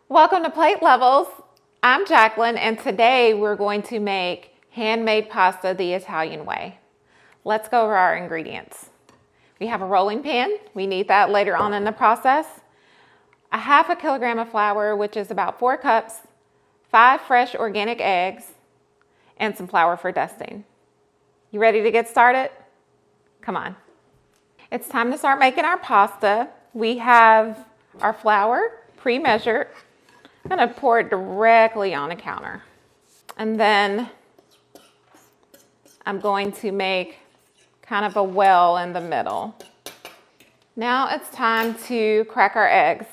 Welcome to Plate Levels. I'm Jacqueline, and today we're going to make handmade pasta the Italian way. Let's go over our ingredients. We have a rolling pin. We need that later on in the process. A half a kilogram of flour, which is about 4 cups, 5 fresh organic eggs, and some flour for dusting. You ready to get started? Come on. It's time to start making our pasta. We have our flour pre-measured. I'm going to pour it directly on the counter. And then I'm going to make kind of a well in the middle. Now it's time to crack our eggs.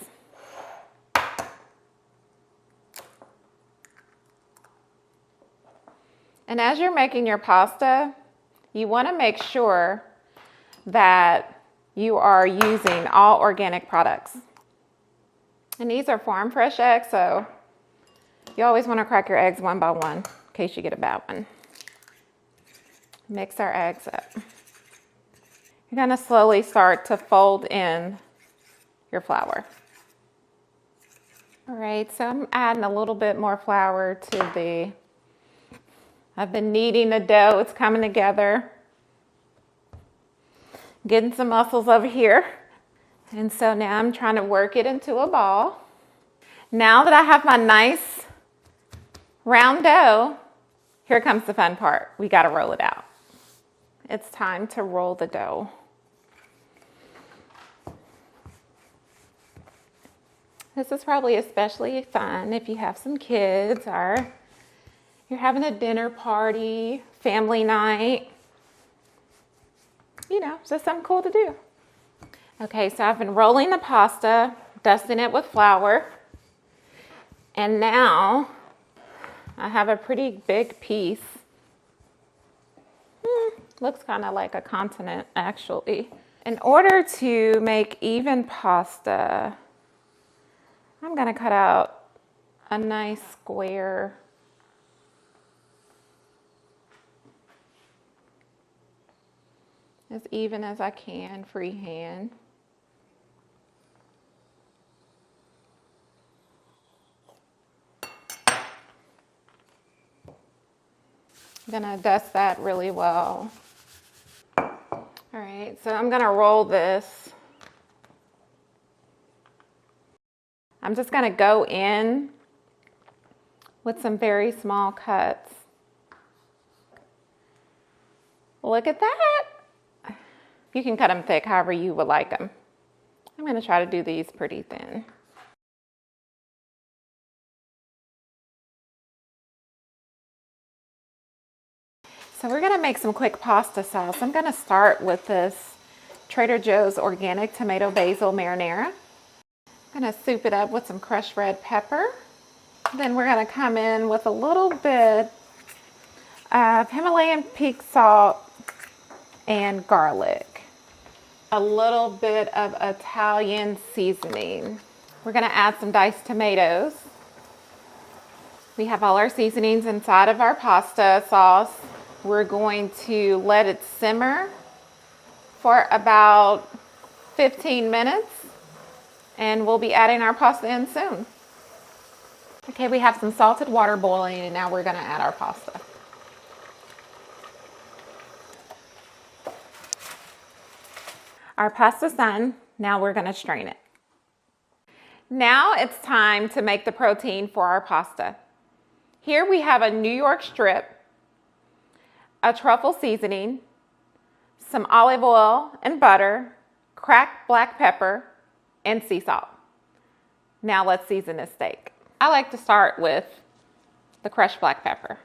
And as you're making your pasta, you want to make sure that you are using all organic products. And these are farm fresh eggs, so you always want to crack your eggs one by one in case you get a bad one. Mix our eggs up. You're going to slowly start to fold in your flour. All right, so I'm adding a little bit more flour to I've been kneading the dough. It's coming together. Getting some muscles over here. And so now I'm trying to work it into a ball. Now that I have my nice round dough, here comes the fun part. We got to roll it out. It's time to roll the dough. This is probably especially fun if you have some kids or you're having a dinner party, family night. You know, just something cool to do. Okay, so I've been rolling the pasta, dusting it with flour. And now I have a pretty big piece. Looks kind of like a continent, actually. In order to make even pasta, I'm going to cut out a nice square. As even as I can, freehand. I'm gonna dust that really well. All right, so I'm gonna roll this. I'm just gonna go in with some very small cuts. Look at that. You can cut them thick however you would like them. I'm gonna try to do these pretty thin. So we're gonna make some quick pasta sauce. I'm gonna start with this Trader Joe's organic tomato basil marinara. I'm gonna soup it up with some crushed red pepper. Then we're gonna come in with a little bit of Himalayan pink salt and garlic. A little bit of Italian seasoning. We're gonna add some diced tomatoes. We have all our seasonings inside of our pasta sauce. We're going to let it simmer for about 15 minutes and we'll be adding our pasta in soon. Okay, we have some salted water boiling and now we're gonna add our pasta. Our pasta's done. Now we're gonna strain it. Now it's time to make the protein for our pasta. Here we have a New York strip, a truffle seasoning, some olive oil and butter, cracked black pepper, and sea salt. Now let's season this steak. I like to start with the crushed black pepper.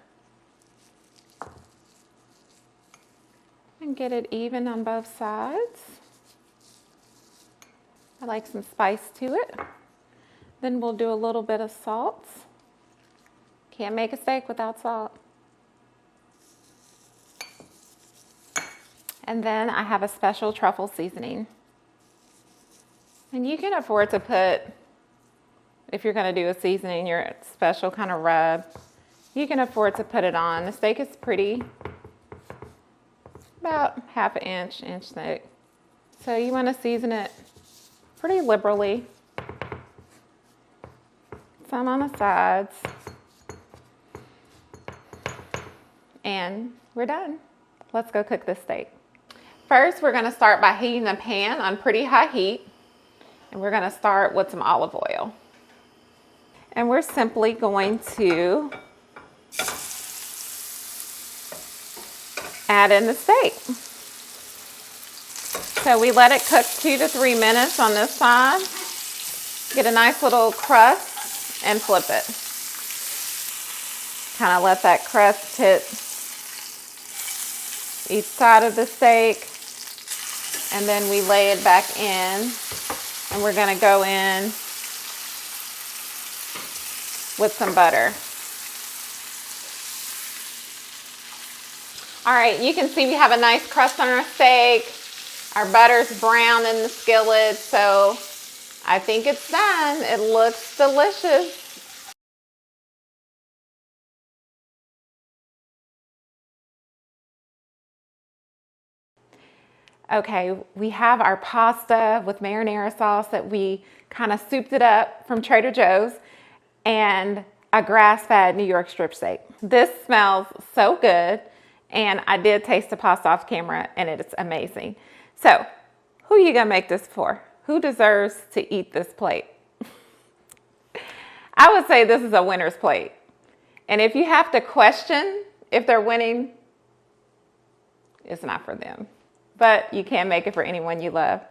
And get it even on both sides. I like some spice to it. Then we'll do a little bit of salt. Can't make a steak without salt. And then I have a special truffle seasoning. And you can afford to put, if you're gonna do a seasoning, your special kind of rub, you can afford to put it on. The steak is pretty, about half an inch thick. So you wanna season it pretty liberally. some on the sides. And we're done. Let's go cook this steak. First, we're gonna start by heating the pan on pretty high heat. And we're gonna start with some olive oil. And we're simply going to add in the steak. So we let it cook 2 to 3 minutes on this side. Get a nice little crust and flip it. Kind of let that crust hit each side of the steak. And then we lay it back in. And we're gonna go in with some butter. All right, you can see we have a nice crust on our steak. Our butter's brown in the skillet, so I think it's done. It looks delicious. Okay, we have our pasta with marinara sauce that we kind of souped it up from Trader Joe's, and a grass-fed New York strip steak. This smells so good, and I did taste the pasta off camera, and it is amazing. So, who are you gonna make this for? Who deserves to eat this plate? I would say this is a winner's plate. And if you have to question if they're winning, it's not for them. But you can make it for anyone you love.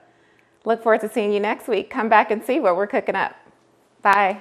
Look forward to seeing you next week. Come back and see what we're cooking up. Bye.